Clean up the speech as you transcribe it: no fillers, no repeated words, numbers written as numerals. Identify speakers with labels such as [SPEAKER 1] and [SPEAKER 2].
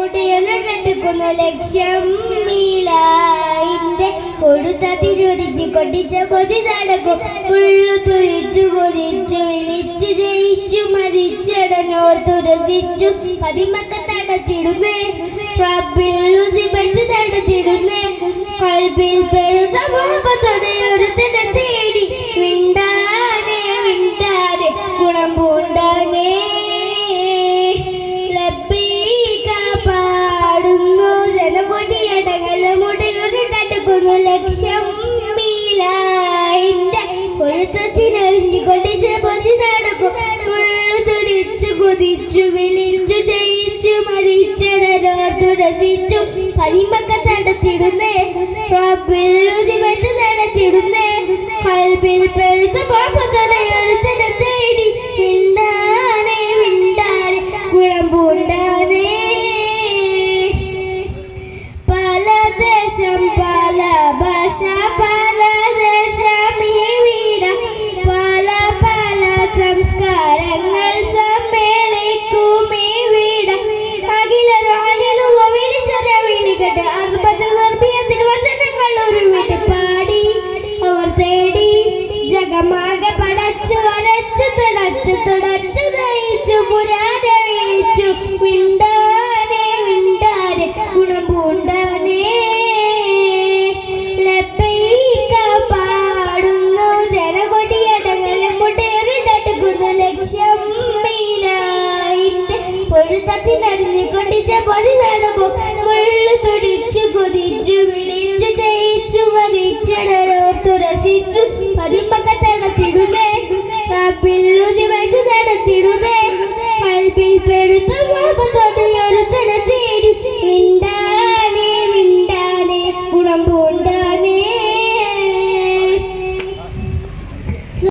[SPEAKER 1] ുന്ന ലക്ഷ്യം മീലായിന്റെ കൊടുത്ത തിരുടിച്ച് കൊട്ടിച്ച കൊതി നടക്കും ഉള്ളു തുളിച്ചു കൊതിച്ചു വിളിച്ചു ജയിച്ചു മതിച്ചടനോർത്തു രസിച്ചു പതിമക്ക തടത്തിടുന്നേ റബ്ബിൽ ഉദിപച്ച് തടത്തിടുന്നേ കൽബിൽ പെഴുത പാപത്തോടെ ഒരുത്തനെ തേടി വിണ്ടാനെ വിണ്ടാനെ ഗുണം പൂണ്ടാനേ ലക്ഷ്യം മീലായിന്റെ കൊഴുത്തത്തിനറിഞ്ഞു കൊണ്ടിച്ച് പൊതി നടക്കും മുള്ളു തുടിച്ചു കുതിച്ചു വിളിച്ചു ജയിച്ചു മതിച്ചടനോർത്തു രസിച്ചു പതിമക്ക തടത്തിടുന്നേ റബ്ബിൽ ഉദിപത്ത് തടത്തിടുന്നേ കൽബിൽ പെരുത്ത പാപത്തോടെ ഒരുത്തനെ തേടി വിണ്ടാനെ വിണ്ടാനെ ഗുണം പൂണ്ടാനേ പല ദേശം പല ഭാഷ പല ദേശം ഈ വീട പല പല സംസ്കാരങ്ങൾ സമ്മേളിക്കും ഈ വീട അഖിലൊരാളിലുള്ള വിളിച്ചൊര വിളികട്ട് 60 നിർഭയത്തിന് വചനങ്ങൾ ഒരു വീട്ട് പാടി അവർ തേടി ജഗമാകെ പടച്ചു വരച്ചു തുടച്ചു തുടച്ചു നയിച്ചു പുരാനെ വിളിച്ചു വിണ്ടാനെ വിണ്ടാനെ ഗുണം പൂണ്ടാനേ പൊഴുത്തത്തിനറിഞ്ഞു കൊണ്ടിച്ച പൊതി നടക്കും മുള്ളു തുടിച്ചു കൊതിച്ചു വിളിച്ചു ജയിച്ചു മതിച്ചടനോർത്തു രസിച്ചു പതിമക്ക തടത്തിടുന്നേ റബ്ബിൽ ഉദിപത്ത് തടത്തിടുന്നേ കൽബിൽ പെരുത്ത പാപത്തോടെ ഒരുത്തനെ തേടി വിണ്ടാനെ വിണ്ടാനെ ഗുണം പൂണ്ട